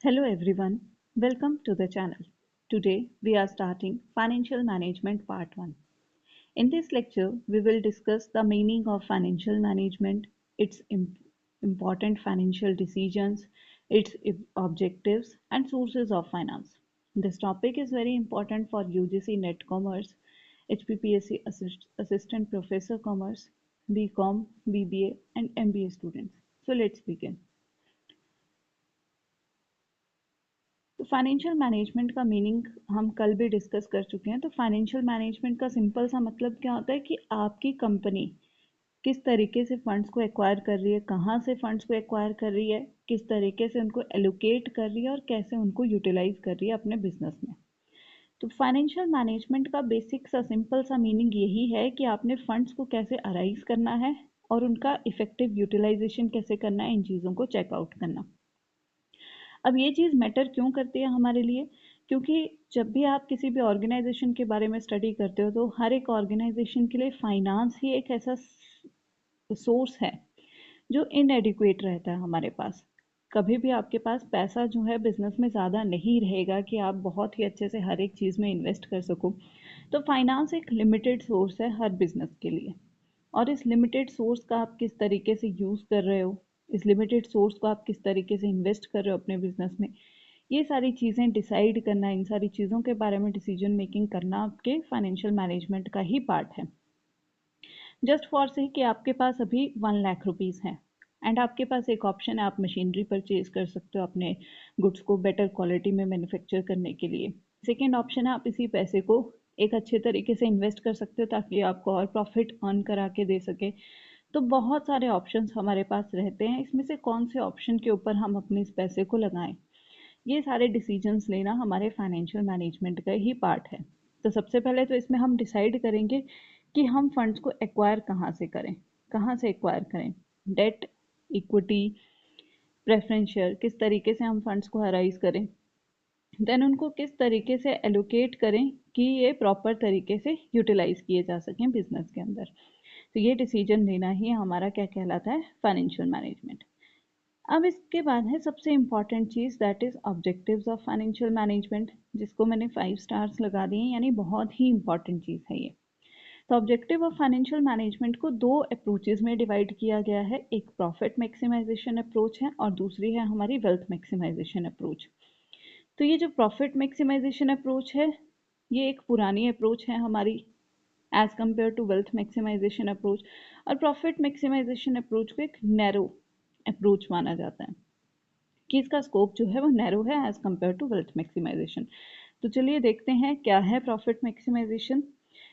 Hello everyone, welcome to the channel. Today we are starting Financial Management Part 1. In this lecture, we will discuss the meaning of financial management, its important financial decisions, its objectives, and sources of finance. This topic is very important for UGC Net Commerce, HPPSC Assistant Professor Commerce, BCom, BBA, and MBA students. So let's begin. तो financial management का meaning हम कल भी discuss कर चुके हैं। तो financial management का सिंपल सा मतलब क्या होता है कि आपकी कंपनी किस तरीके से फंड्स को एक्वायर कर रही है, कहाँ से फंड्स को एक्वायर कर रही है, किस तरीके से उनको एलोकेट कर रही है और कैसे उनको यूटिलाइज कर रही है अपने बिजनेस में। तो फाइनेंशियल मैनेजमेंट का बेसिक सा सिंपल सा मीनिंग यही है कि आपने फंड्स को कैसे अराइज करना है और उनका इफेक्टिव यूटिलाइजेशन कैसे करना है, इन चीज़ों को चेकआउट करना। अब ये चीज़ मैटर क्यों करती है हमारे लिए? क्योंकि जब भी आप किसी भी ऑर्गेनाइजेशन के बारे में स्टडी करते हो तो हर एक ऑर्गेनाइजेशन के लिए फाइनेंस ही एक ऐसा सोर्स है जो इनएडिक्वेट रहता है हमारे पास। कभी भी आपके पास पैसा जो है बिजनेस में ज़्यादा नहीं रहेगा कि आप बहुत ही अच्छे से हर एक चीज़ में इन्वेस्ट कर सको। तो फाइनेंस एक लिमिटेड सोर्स है हर बिजनेस के लिए, और इस लिमिटेड सोर्स का आप किस तरीके से यूज़ कर रहे हो, इस लिमिटेड सोर्स को आप किस तरीके से इन्वेस्ट कर रहे हो अपने बिजनेस में, ये सारी चीज़ें डिसाइड करना, इन सारी चीज़ों के बारे में डिसीजन मेकिंग करना आपके फाइनेंशियल मैनेजमेंट का ही पार्ट है। जस्ट फॉर से कि आपके पास अभी 1 लाख रुपीज़ हैं एंड आपके पास एक ऑप्शन है, आप मशीनरी परचेज कर सकते हो अपने गुड्स को बेटर क्वालिटी में मैन्युफैक्चर करने के लिए। सेकेंड ऑप्शन है, आप इसी पैसे को एक अच्छे तरीके से इन्वेस्ट कर सकते हो ताकि आपको और प्रॉफिट अर्न करा के दे सके। तो बहुत सारे ऑप्शंस हमारे पास रहते हैं, इसमें से कौन से ऑप्शन के ऊपर हम अपने इस पैसे को लगाएं, ये सारे डिसीजंस लेना हमारे फाइनेंशियल मैनेजमेंट का ही पार्ट है। तो सबसे पहले तो इसमें हम डिसाइड करेंगे कि हम फंड्स को एक्वायर कहाँ से करें, कहाँ से एक्वायर करें, डेट, इक्विटी, प्रेफरेंस शेयर, किस तरीके से हम फंड्स को अराइज करें, देन उनको किस तरीके से एलोकेट करें कि ये प्रॉपर तरीके से यूटिलाइज किए जा सकें बिजनेस के अंदर। तो ये डिसीजन लेना ही हमारा क्या कहलाता है, फाइनेंशियल मैनेजमेंट। अब इसके बाद है सबसे important cheese, that is objectives of financial management, जिसको मैंने 5 स्टार्स लगा दिए, यानी बहुत ही इंपॉर्टेंट चीज़ है ये। तो ऑब्जेक्टिव ऑफ फाइनेंशियल मैनेजमेंट को 2 अप्रोचेज में डिवाइड किया गया है, एक प्रॉफिट मैक्सिमाइजेशन अप्रोच है और दूसरी है हमारी वेल्थ मैक्सिमाइजेशन अप्रोच। तो ये जो प्रॉफिट मैक्सिमाइजेशन अप्रोच है, ये एक पुरानी अप्रोच है हमारी as compare to wealth maximisation approach, और प्रॉफिट मैक्सिमाइजेशन अप्रोच को एक नैरो अप्रोच माना जाता है कि इसका स्कोप जो है वो नैरो है as compare to wealth maximisation. तो चलिए देखते हैं क्या है प्रॉफिट मैक्सिमाइजेशन।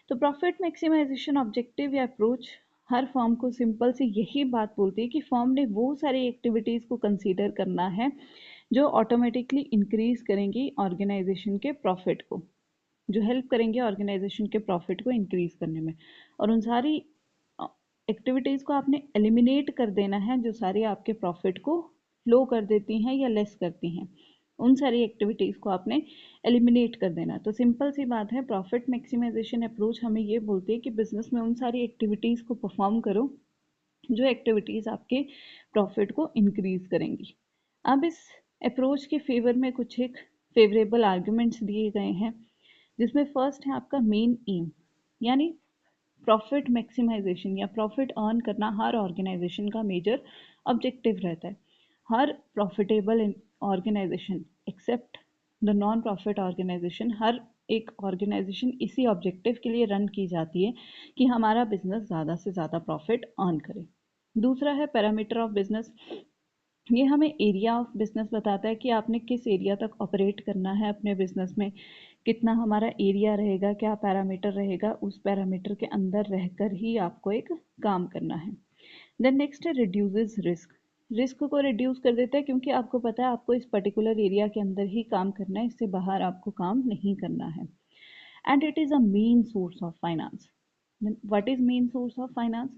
तो प्रॉफिट मैक्सिमाइजेशन ऑब्जेक्टिव या अप्रोच हर फर्म को सिंपल सी यही बात बोलती है कि फर्म ने वो सारी एक्टिविटीज़ को कंसीडर करना है जो ऑटोमेटिकली इंक्रीज करेंगी ऑर्गेनाइजेशन के प्रॉफिट को, जो हेल्प करेंगे ऑर्गेनाइजेशन के प्रॉफिट को इंक्रीज करने में। और उन सारी एक्टिविटीज़ को आपने एलिमिनेट कर देना है जो सारी आपके प्रॉफिट को लो कर देती हैं या लेस करती हैं, उन सारी एक्टिविटीज़ को आपने एलिमिनेट कर देना। तो सिंपल सी बात है, प्रॉफिट मैक्सिमाइजेशन अप्रोच हमें ये बोलती है कि बिजनेस में उन सारी एक्टिविटीज़ को परफॉर्म करो जो एक्टिविटीज़ आपके प्रॉफिट को इंक्रीज करेंगी। अब इस अप्रोच के फेवर में कुछ एक फेवरेबल आर्ग्यूमेंट्स दिए गए हैं, जिसमें फर्स्ट है आपका मेन एम, यानी प्रॉफिट मैक्सिमाइजेशन या प्रॉफिट अर्न करना हर ऑर्गेनाइजेशन का मेजर ऑब्जेक्टिव रहता है। हर profitable organisation except the non profit organisation, हर एक ऑर्गेनाइजेशन इसी ऑब्जेक्टिव के लिए रन की जाती है कि हमारा बिजनेस ज़्यादा से ज़्यादा प्रॉफिट अर्न करे। दूसरा है पैरामीटर ऑफ बिजनेस, ये हमें एरिया ऑफ बिजनेस बताता है कि आपने किस एरिया तक ऑपरेट करना है अपने बिजनेस में, कितना हमारा एरिया रहेगा, क्या पैरामीटर रहेगा, उस पैरामीटर के अंदर रहकर ही आपको एक काम करना है। देन नेक्स्ट है रिड्यूसेस रिस्क, रिस्क को रिड्यूस कर देता है क्योंकि आपको पता है आपको इस पर्टिकुलर एरिया के अंदर ही काम करना है, इससे बाहर आपको काम नहीं करना है। And it is a main source of finance. What is main source of finance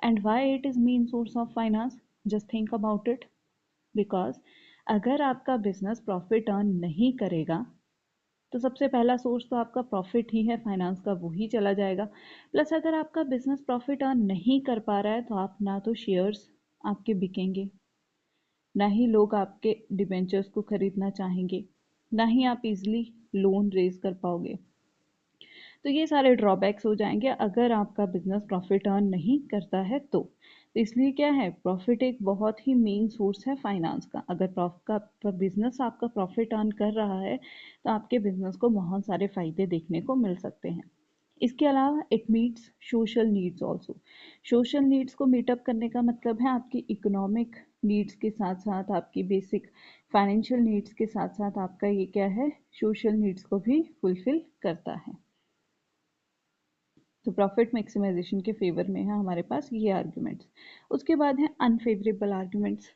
and why it is main source of finance? Just think about it. Because अगर आपका बिजनेस प्रॉफिट अर्न नहीं करेगा तो सबसे पहला सोर्स तो आपका profit ही है, फाइनेंस का, वो ही चला जाएगा। प्लस अगर आपका बिजनेस प्रॉफिट अर्न नहीं कर पा रहा है तो आप ना तो शेयर्स आपके बिकेंगे, ना ही लोग आपके डिबेंचर्स को खरीदना चाहेंगे, ना ही आप इजीली लोन रेज कर पाओगे। तो ये सारे ड्रॉबैक्स हो जाएंगे अगर आपका बिजनेस प्रॉफिट अर्न नहीं करता है तो इसलिए क्या है, प्रॉफिट एक बहुत ही मेन सोर्स है फाइनेंस का। अगर आपका बिजनेस आपका प्रॉफिट अर्न कर रहा है तो आपके बिजनेस को बहुत सारे फायदे देखने को मिल सकते हैं। इसके अलावा it meets social needs also. Social needs को मीटअप करने का मतलब है आपकी इकोनॉमिक नीड्स के साथ साथ आपकी बेसिक फाइनेंशियल नीड्स के साथ साथ आपका ये क्या है, सोशल नीड्स को भी फुलफिल करता है। तो प्रॉफिट मैक्सिमाइजेशन के फेवर में है हमारे पास ये आर्ग्यूमेंट्स। उसके बाद है अनफेवरेबल आर्ग्यूमेंट्स।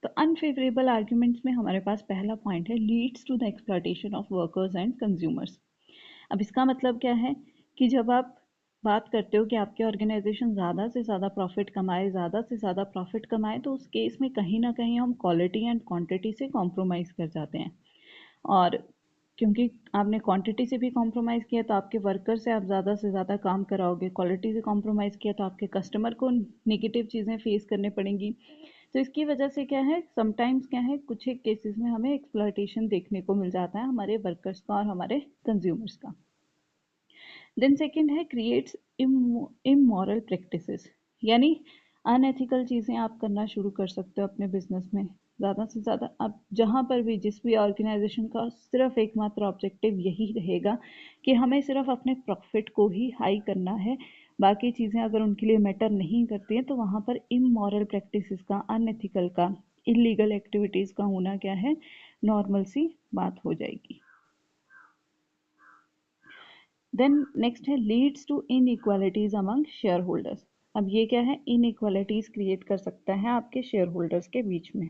तो अनफेवरेबल आर्ग्यूमेंट्स में हमारे पास पहला पॉइंट है leads to the exploitation of workers and consumers. अब इसका मतलब क्या है कि जब आप बात करते हो कि आपके ऑर्गेनाइजेशन ज़्यादा से ज़्यादा प्रॉफिट कमाए, ज़्यादा से ज़्यादा प्रॉफिट कमाए, तो उस केस में कहीं ना कहीं हम क्वालिटी एंड क्वांटिटी से कॉम्प्रोमाइज़ कर जाते हैं। और क्योंकि आपने क्वांटिटी से भी कॉम्प्रोमाइज़ किया तो आपके वर्कर से ज़्यादा काम कराओगे, क्वालिटी से कॉम्प्रोमाइज़ किया तो आपके कस्टमर को नेगेटिव चीज़ें फेस करने पड़ेंगी। तो इसकी वजह से क्या है, समटाइम्स क्या है, कुछ एक केसेस में हमें एक्सप्लॉयटेशन देखने को मिल जाता है हमारे वर्कर्स का और हमारे कंज्यूमर्स का। देन सेकेंड है क्रिएट्स इमोरल प्रैक्टिसेस, यानी अनएथिकल चीज़ें आप करना शुरू कर सकते हो अपने बिजनेस में। ज़्यादा से ज़्यादा आप जहाँ पर भी जिस भी ऑर्गेनाइजेशन का सिर्फ एकमात्र ऑब्जेक्टिव यही रहेगा कि हमें सिर्फ अपने प्रॉफिट को ही हाई करना है, बाकी चीज़ें अगर उनके लिए मैटर नहीं करती हैं तो वहाँ पर इमोरल प्रैक्टिसेस का, अनएथिकल का, इलीगल एक्टिविटीज़ का होना क्या है, नॉर्मल सी बात हो जाएगी। देन नेक्स्ट है leads to inequalities among share holders. अब ये क्या है, इनइक्वालिटीज क्रिएट कर सकता है आपके शेयर होल्डर्स के बीच में।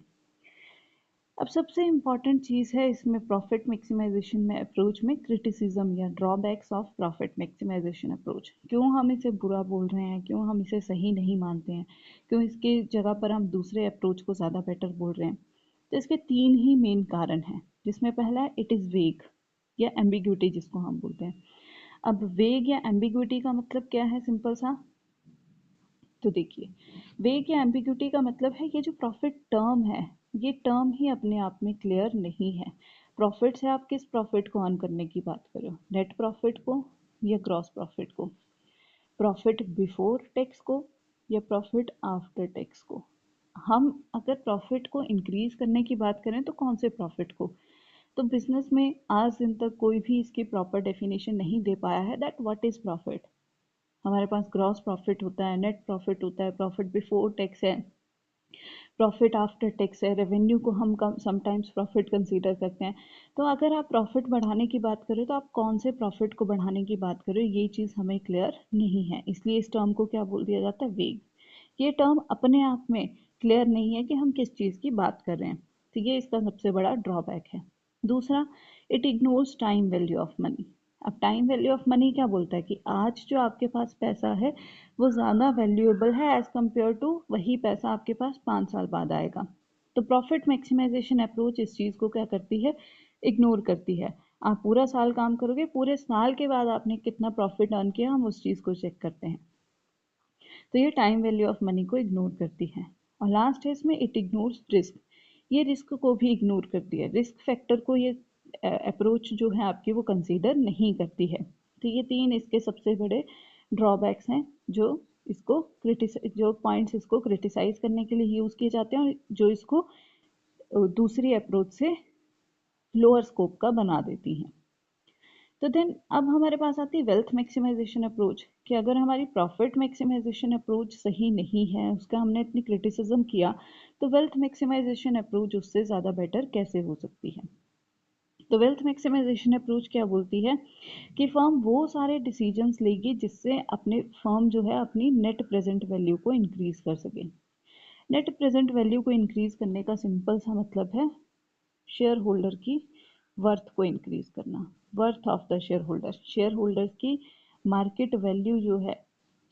अब सबसे इम्पॉर्टेंट चीज़ है इसमें प्रॉफिट मैक्सिमाइजेशन में अप्रोच में क्रिटिसिज्म या drawbacks of profit maximisation approach. क्यों हम इसे बुरा बोल रहे हैं, क्यों हम इसे सही नहीं मानते हैं, क्यों इसके जगह पर हम दूसरे अप्रोच को ज़्यादा बेटर बोल रहे हैं। तो इसके तीन ही मेन कारण हैं, जिसमें पहला है इट इज़ वेग या एम्बिग्यूटी जिसको हम बोलते हैं। अब वेग या एम्बिग्विटी का मतलब क्या है, सिंपल सा। तो देखिए, वेग या एम्बिग्विटी का मतलब है ये जो प्रॉफिट टर्म है, ये टर्म ही अपने आप में क्लियर नहीं है। प्रॉफिट से आप किस प्रॉफिट को अर्न करने की बात कर रहे हो, नेट प्रॉफिट को या ग्रॉस प्रॉफिट को, प्रॉफिट बिफोर टैक्स को या प्रॉफिट आफ्टर टैक्स को। हम अगर प्रॉफिट को इंक्रीज करने की बात करें तो कौन से प्रॉफिट को। तो बिजनेस में आज दिन तक कोई भी इसकी प्रॉपर डेफिनेशन नहीं दे पाया है दैट व्हाट इज प्रॉफिट। हमारे पास ग्रॉस प्रॉफिट होता है, नेट प्रॉफिट होता है, प्रॉफिट बिफोर टैक्स है, प्रॉफिट आफ्टर टैक्स है, रेवेन्यू को हम कम समटाइम्स प्रॉफिट कंसीडर करते हैं। तो अगर आप प्रॉफिट बढ़ाने की बात करें तो आप कौन से प्रॉफिट को बढ़ाने की बात करें, ये चीज़ हमें क्लियर नहीं है, इसलिए इस टर्म को क्या बोल दिया जाता है, वेग। ये टर्म अपने आप में क्लियर नहीं है कि हम किस चीज़ की बात कर रहे हैं। तो ये इसका सबसे बड़ा ड्रॉबैक है। दूसरा, it ignores time value of money. अब टाइम वैल्यू ऑफ मनी क्या बोलता है कि आज जो आपके पास पैसा है वो ज़्यादा वैल्यूएबल है एज़ कम्पेयर टू वही पैसा आपके पास 5 साल बाद आएगा। तो प्रॉफिट मैक्सिमाइजेशन अप्रोच इस चीज़ को क्या करती है, इग्नोर करती है। आप पूरा साल काम करोगे, पूरे साल के बाद आपने कितना प्रॉफिट अर्न किया, हम उस चीज़ को चेक करते हैं। तो ये टाइम वैल्यू ऑफ मनी को इग्नोर करती है। और लास्ट है इसमें इट इग्नोर्स रिस्क। ये रिस्क को भी इग्नोर करती है, रिस्क फैक्टर को ये अप्रोच जो है आपकी वो कंसीडर नहीं करती है। तो ये तीन इसके सबसे बड़े ड्रॉबैक्स हैं जो जो पॉइंट्स इसको क्रिटिसाइज करने के लिए यूज़ किए जाते हैं और जो इसको दूसरी अप्रोच से लोअर स्कोप का बना देती हैं। तो देन अब हमारे पास आती है वेल्थ मैक्सिमाइजेशन अप्रोच, कि अगर हमारी प्रॉफिट मैक्सिमाइजेशन अप्रोच सही नहीं है, उसका हमने इतनी क्रिटिसिज्म किया, तो वेल्थ मैक्सिमाइजेशन अप्रोच उससे ज़्यादा बेटर कैसे हो सकती है। तो वेल्थ मैक्सिमाइजेशन अप्रोच क्या बोलती है कि फर्म वो सारे डिसीजंस लेगी जिससे अपने फर्म जो है अपनी नेट प्रेजेंट वैल्यू को इंक्रीज कर सके। नेट प्रेजेंट वैल्यू को इंक्रीज करने का सिंपल सा मतलब है शेयर होल्डर की वर्थ को इंक्रीज करना, worth of the share holder, share holders की मार्केट वैल्यू जो है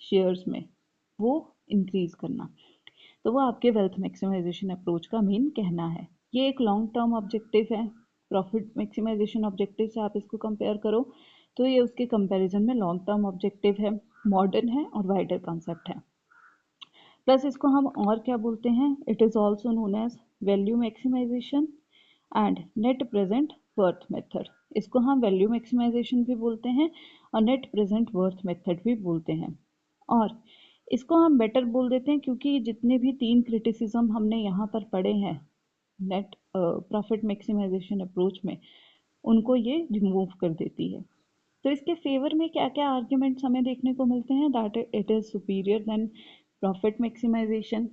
शेयर्स में वो इंक्रीज करना। तो वो आपके वेल्थ मैक्सिमाइजेशन अप्रोच का मेन कहना है। ये एक लॉन्ग टर्म ऑब्जेक्टिव है, प्रॉफिट मैक्सिमाइजेशन ऑब्जेक्टिव से आप इसको कंपेयर करो तो ये उसके कंपैरिजन में लॉन्ग टर्म ऑब्जेक्टिव है, मॉडर्न है और वाइडर कॉन्सेप्ट है। प्लस इसको हम और क्या बोलते हैं, it is also known as value maximisation and net present worth method. इसको हम वैल्यू मैक्सिमाइजेशन भी बोलते हैं और नेट प्रेजेंट वर्थ मेथड भी बोलते हैं। और इसको हम बेटर बोल देते हैं क्योंकि जितने भी 3 क्रिटिसिज्म हमने यहाँ पर पढ़े हैं नेट प्रॉफिट मैक्सिमाइजेशन अप्रोच में, उनको ये रिमूव कर देती है। तो इसके फेवर में क्या क्या आर्ग्यूमेंट्स हमें देखने को मिलते हैं, that it is superior than profit maximisation.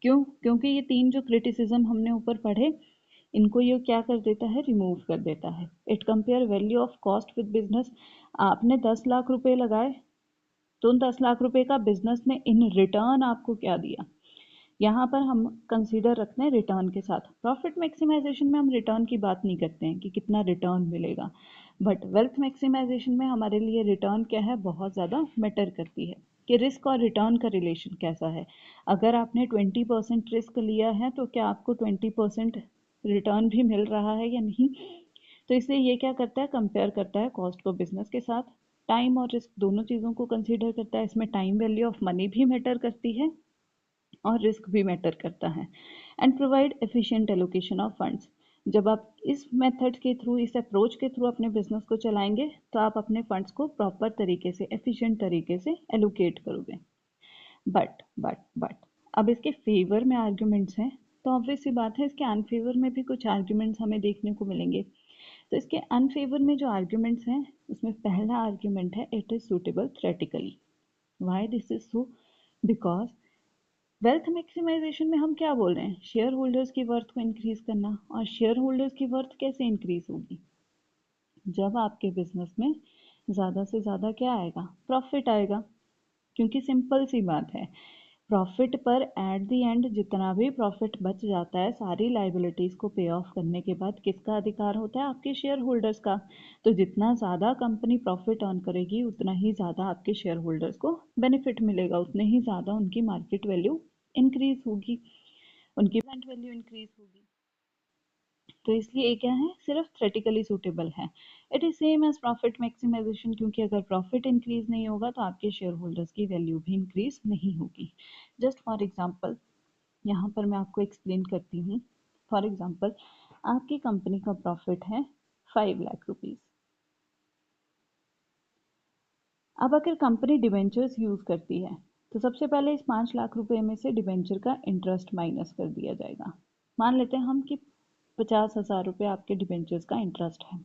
क्यों? क्योंकि ये 3 जो क्रिटिसिज्म हमने ऊपर पढ़े, इनको ये क्या कर देता है, रिमूव कर देता है। It compare value of cost with business. आपने 10 लाख रुपए लगाए तो उन 10 लाख रुपए का बिजनेस ने इन रिटर्न आपको क्या दिया, यहाँ पर हम कंसीडर रखते हैं रिटर्न के साथ। प्रॉफिट मैक्सिमाइजेशन में हम रिटर्न की बात नहीं करते हैं कि कितना रिटर्न मिलेगा, बट वेल्थ मैक्सिमाइजेशन में हमारे लिए रिटर्न क्या है, बहुत ज़्यादा मैटर करती है कि रिस्क और रिटर्न का रिलेशन कैसा है। अगर आपने 20% रिस्क लिया है तो क्या आपको 20% रिटर्न भी मिल रहा है या नहीं। तो इसलिए ये क्या करता है, कंपेयर करता है कॉस्ट को बिजनेस के साथ। टाइम और रिस्क दोनों चीज़ों को कंसीडर करता है। इसमें टाइम वैल्यू ऑफ मनी भी मैटर करती है और रिस्क भी मैटर करता है। And provide efficient allocation of funds. जब आप इस मेथड के थ्रू, इस अप्रोच के थ्रू अपने बिजनेस को चलाएंगे तो आप अपने फंड्स को प्रॉपर तरीके से, एफिशिएंट तरीके से एलोकेट करोगे। बट अब इसके फेवर में आर्ग्यूमेंट्स हैं, तो ऑब्वियस सी बात है इसके अनफेवर में भी कुछ आर्ग्यूमेंट्स हमें देखने को मिलेंगे। तो इसके अनफेवर में जो आर्ग्यूमेंट्स हैं, उसमें पहला आर्ग्यूमेंट है it is suitable theoretically. Why this is so? Because wealth maximisation में हम क्या बोल रहे हैं, शेयर होल्डर्स की वर्थ को इंक्रीज करना। और शेयर होल्डर्स की वर्थ कैसे इंक्रीज होगी, जब आपके बिजनेस में ज़्यादा से ज़्यादा क्या आएगा, प्रॉफिट आएगा। क्योंकि सिंपल सी बात है, प्रॉफिट पर एट द एंड जितना भी प्रॉफिट बच जाता है, सारी लाइबिलिटीज़ को पे ऑफ करने के बाद किसका अधिकार होता है, आपके शेयर होल्डर्स का। तो जितना ज़्यादा कंपनी प्रॉफिट अर्न करेगी उतना ही ज़्यादा आपके शेयर होल्डर्स को बेनिफिट मिलेगा, उतने ही ज़्यादा उनकी मार्केट वैल्यू इंक्रीज होगी, उनकी ब्रांड वैल्यू इंक्रीज होगी। तो इसलिए ये क्या है, सिर्फ थ्योरेटिकली सूटेबल है। It is same as profit maximisation, क्योंकि अगर प्रॉफिट इंक्रीज नहीं होगा तो आपके शेयर होल्डर्स की वैल्यू भी इंक्रीज नहीं होगी। जस्ट फॉर एग्जांपल, यहाँ पर मैं आपको एक्सप्लेन करती हूँ। फॉर एग्जांपल, आपकी कंपनी का प्रॉफिट है 5 लाख रुपीज़। अब अगर कंपनी डिबेंचर्स यूज़ करती है तो सबसे पहले इस 5 लाख रुपए में से डिबेंचर का इंटरेस्ट माइनस कर दिया जाएगा। मान लेते हैं हम कि 50,000 रुपये आपके डिबेंचर्स का इंटरेस्ट है,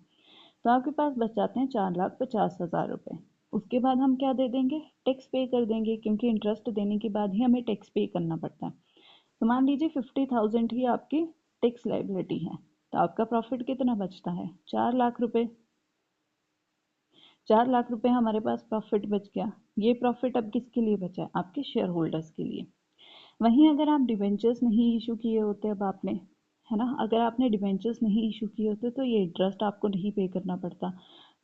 तो आपके पास बच जाते हैं 4,50,000 रुपये। उसके बाद हम क्या दे देंगे, टैक्स पे कर देंगे, क्योंकि इंटरेस्ट देने के बाद ही हमें टैक्स पे करना पड़ता है। तो मान लीजिए 50,000 ही आपकी टैक्स लाइबिलिटी है, तो आपका प्रॉफिट कितना बचता है, 4 लाख रुपए। 4 लाख रुपए हमारे पास प्रॉफिट बच गया। ये प्रॉफिट अब किसके लिए बचा है, आपके शेयर होल्डर्स के लिए। वहीं अगर आप डिबेंचर्स नहीं इशू किए होते, अब आपने, है ना, अगर आपने डिबेंचर्स नहीं इशू किए होते तो ये इंटरेस्ट आपको नहीं पे करना पड़ता।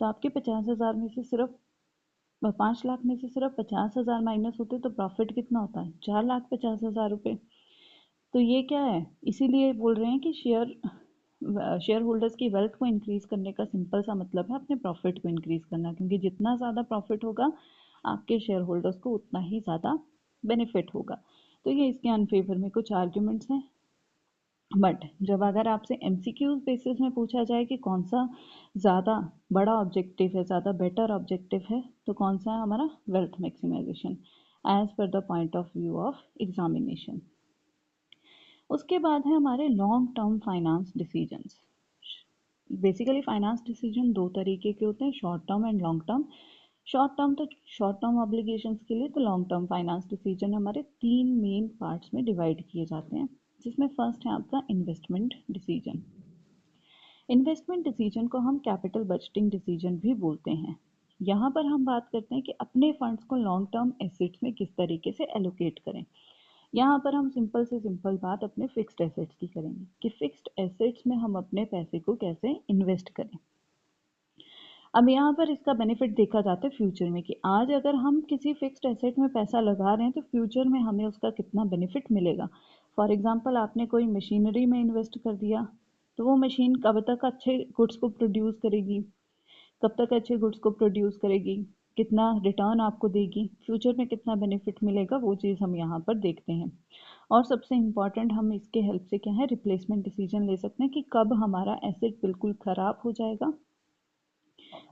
तो आपके 50,000 में से सिर्फ 5 लाख में से सिर्फ 50,000 माइनस होते तो प्रॉफिट कितना होता है, 4,50,000 रुपये। तो ये क्या है, इसीलिए बोल रहे हैं कि शेयर होल्डर्स की वेल्थ को इंक्रीज करने का सिंपल सा मतलब है अपने प्रॉफिट को इंक्रीज करना, क्योंकि जितना ज़्यादा प्रॉफिट होगा आपके शेयर होल्डर्स को उतना ही ज़्यादा बेनिफिट होगा। तो ये इसके अनफेवर में कुछ आर्ग्यूमेंट्स हैं। बट जब अगर आपसे एमसीक्यूज बेसिस में पूछा जाए कि कौन सा ज़्यादा बड़ा ऑब्जेक्टिव है, ज़्यादा बेटर ऑब्जेक्टिव है, तो कौन सा है हमारा, wealth maximisation as per the point of view of examination. उसके बाद है हमारे long term finance decisions. Basically finance decision दो तरीके के होते हैं, short term and long term. Short term तो शॉर्ट टर्म ऑब्लिगेशंस के लिए, तो लॉन्ग टर्म फाइनेंस डिसीजन हमारे 3 मेन पार्ट्स में डिवाइड किए जाते हैं, जिसमें फर्स्ट है आपका इन्वेस्टमेंट डिसीजन। इन्वेस्टमेंट डिसीजन को हम कैपिटल बजटिंग डिसीजन भी बोलते हैं। यहाँ पर हम बात करते हैं कि अपने फंड्स को लॉन्ग टर्म एसेट्स में किस तरीके से एलोकेट करें। यहाँ पर हम सिंपल से सिंपल बात अपने फिक्स्ड एसेट्स की करेंगे कि फिक्स्ड एसेट्स में हम अपने पैसे को कैसे इन्वेस्ट करें। अब यहाँ पर इसका बेनिफिट देखा जाता है फ्यूचर में, कि आज अगर हम किसी फिक्स्ड एसेट में पैसा लगा रहे हैं तो फ्यूचर में हमें उसका कितना बेनिफिट मिलेगा। फॉर एग्जांपल, आपने कोई मशीनरी में इन्वेस्ट कर दिया, तो वो मशीन कब तक अच्छे गुड्स को प्रोड्यूस करेगी, कब तक अच्छे गुड्स को प्रोड्यूस करेगी, कितना रिटर्न आपको देगी, फ्यूचर में कितना बेनिफिट मिलेगा, वो चीज़ हम यहाँ पर देखते हैं। और सबसे इम्पॉर्टेंट, हम इसके हेल्प से क्या है, रिप्लेसमेंट डिसीजन ले सकते हैं कि कब हमारा एसेट बिल्कुल ख़राब हो जाएगा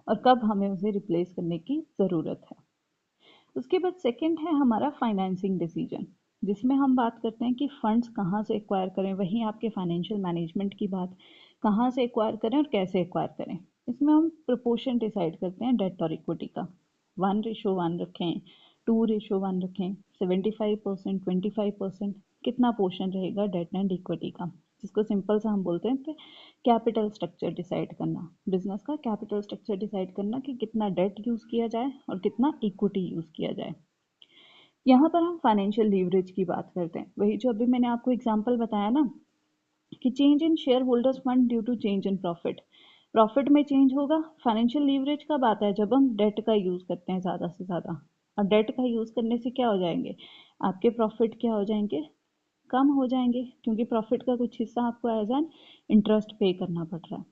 और कब हमें उसे रिप्लेस करने की ज़रूरत है। उसके बाद सेकंड है हमारा फाइनेंसिंग डिसीजन, जिसमें हम बात करते हैं कि फंड्स कहाँ से एक्वायर करें, वहीं आपके फाइनेंशियल मैनेजमेंट की बात, कहाँ से एक्वायर करें और कैसे एक्वायर करें। इसमें हम प्रोपोर्शन डिसाइड करते हैं डेट और इक्विटी का, 1:1 रखें, 2:1 रखें, 75%, 25%, कितना पोर्शन रहेगा डेट एंड इक्विटी का, जिसको सिंपल सा हम बोलते हैं कैपिटल स्ट्रक्चर डिसाइड करना, बिजनेस का कैपिटल स्ट्रक्चर डिसाइड करना कि कितना डेट यूज़ किया जाए और कितना इक्विटी यूज़ किया जाए। यहाँ पर हम फाइनेंशियल लीवरेज की बात करते हैं, वही जो अभी मैंने आपको एग्जांपल बताया ना कि change in share holders fund due to change in profit, profit में चेंज होगा। फाइनेंशियल लीवरेज कब आता है, जब हम डेट का यूज़ करते हैं ज़्यादा से ज़्यादा, और डेट का यूज़ करने से क्या हो जाएंगे, आपके प्रॉफिट क्या हो जाएंगे, कम हो जाएंगे, क्योंकि प्रॉफिट का कुछ हिस्सा आपको एज एन इंटरेस्ट पे करना पड़ रहा है।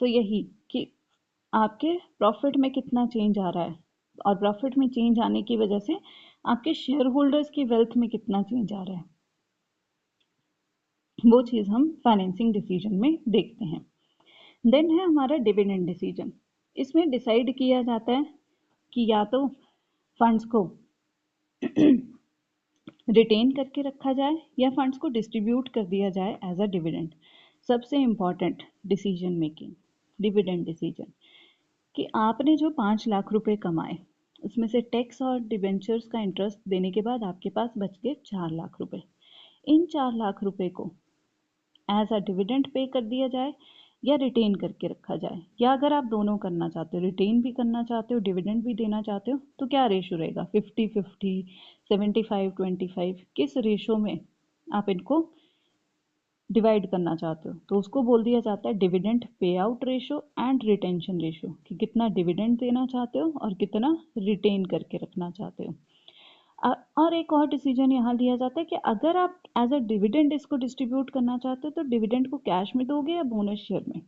तो यही कि आपके प्रॉफिट में कितना चेंज आ रहा है और प्रॉफिट में चेंज आने की वजह से आपके शेयर होल्डर्स की वेल्थ में कितना चेंज आ रहा है, वो चीज़ हम फाइनेंसिंग डिसीजन में देखते हैं। देन है हमारा डिविडेंड डिसीजन। इसमें डिसाइड किया जाता है कि या तो फंड्स को रिटेन करके रखा जाए या फंड्स को डिस्ट्रीब्यूट कर दिया जाए एज अ डिविडेंड। सबसे important decision making, dividend decision, कि आपने जो 5 लाख रुपए कमाए उसमें से टैक्स और डिबेंचर्स का इंटरेस्ट देने के बाद आपके पास बच गए 4 लाख रुपए। इन 4 लाख रुपए को एज अ डिविडेंड पे कर दिया जाए या रिटेन करके रखा जाए, या अगर आप दोनों करना चाहते हो, रिटेन भी करना चाहते हो, डिविडेंड भी देना चाहते हो, तो क्या रेशो रहेगा, 50-50, 75-25, किस रेशो में आप इनको डिवाइड करना चाहते हो, तो उसको बोल दिया जाता है dividend pay out ratio and retention ratio, कि कितना डिविडेंड देना चाहते हो और कितना रिटेन करके रखना चाहते हो। और एक और डिसीजन यहाँ लिया जाता है कि अगर आप एज अ डिविडेंड इसको डिस्ट्रीब्यूट करना चाहते हो तो डिविडेंड को कैश में दोगे या बोनस शेयर में,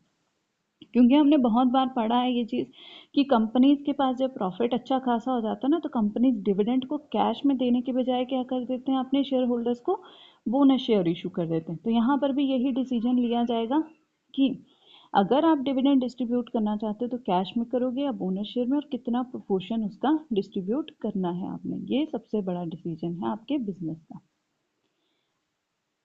क्योंकि हमने बहुत बार पढ़ा है ये चीज़ कि कंपनीज के पास जब प्रॉफिट अच्छा खासा हो जाता है ना, तो कंपनीज डिविडेंड को कैश में देने के बजाय क्या कर देते हैं, अपने शेयर होल्डर्स को बोनस शेयर इशू कर देते हैं। तो यहाँ पर भी यही डिसीजन लिया जाएगा कि अगर आप डिविडेंड डिस्ट्रीब्यूट करना चाहते हो तो कैश में करोगे या बोनस शेयर में, और कितना प्रोपोर्शन उसका डिस्ट्रीब्यूट करना है आपने, ये सबसे बड़ा डिसीजन है आपके बिजनेस का।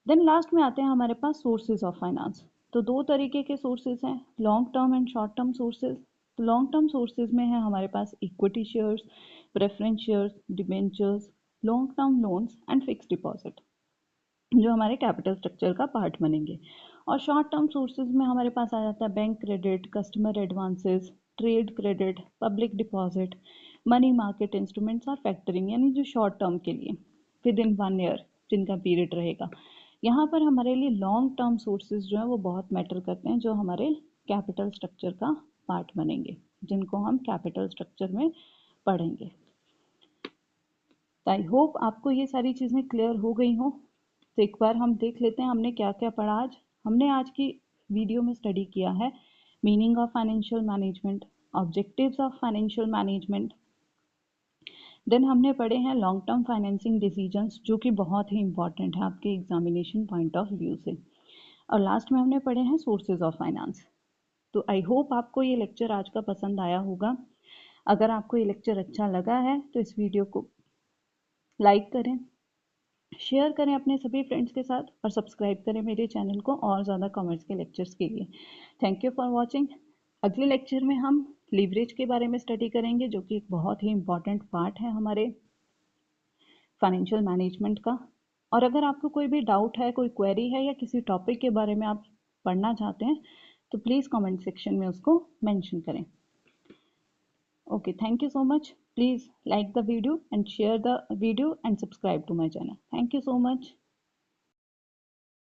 देन लास्ट में आते हैं हमारे पास सोर्सेज ऑफ फाइनेंस। तो दो तरीके के सोर्सेज हैं, long term and short term sources. तो लॉन्ग टर्म सोर्सेज में है हमारे पास equity shares, preference shares, debentures, long term loans and fix deposit, जो हमारे कैपिटल स्ट्रक्चर का पार्ट बनेंगे। और शॉर्ट टर्म सोर्सेज में हमारे पास आ जाता है bank credit, customer advances, trade credit, public deposit, money market instruments और फैक्टरिंग, यानी जो शॉर्ट टर्म के लिए विद इन 1 ईयर जिनका पीरियड रहेगा। यहाँ पर हमारे लिए लॉन्ग टर्म सोर्सेज जो है वो बहुत मैटर करते हैं, जो हमारे कैपिटल स्ट्रक्चर का पार्ट बनेंगे, जिनको हम कैपिटल स्ट्रक्चर में पढ़ेंगे। आई होप आपको ये सारी चीज़ें क्लियर हो गई हो। तो एक बार हम देख लेते हैं हमने क्या क्या पढ़ा आज। हमने आज की वीडियो में स्टडी किया है meaning of financial management, objectives of financial management. Then हमने पढ़े हैं लॉन्ग टर्म फाइनेंसिंग डिसीजंस, जो कि बहुत ही इंपॉर्टेंट है आपके एग्जामिनेशन पॉइंट ऑफ व्यू से। और लास्ट में हमने पढ़े हैं सोर्सेज ऑफ फाइनेंस। तो आई होप आपको ये लेक्चर आज का पसंद आया होगा। अगर आपको ये लेक्चर अच्छा लगा है तो इस वीडियो को लाइक करें, शेयर करें अपने सभी फ्रेंड्स के साथ, और सब्सक्राइब करें मेरे चैनल को और ज़्यादा कॉमर्स के लेक्चर्स के लिए। Thank you for watching. अगले लेक्चर में हम लीवरेज के बारे में स्टडी करेंगे, जो कि एक बहुत ही इंपॉर्टेंट पार्ट है हमारे फाइनेंशियल मैनेजमेंट का। और अगर आपको कोई भी डाउट है, कोई क्वेरी है, या किसी टॉपिक के बारे में आप पढ़ना चाहते हैं, तो प्लीज़ कमेंट सेक्शन में उसको मेंशन करें। Okay, thank you so much. Please like the video and share the video and subscribe to my channel. Thank you so much.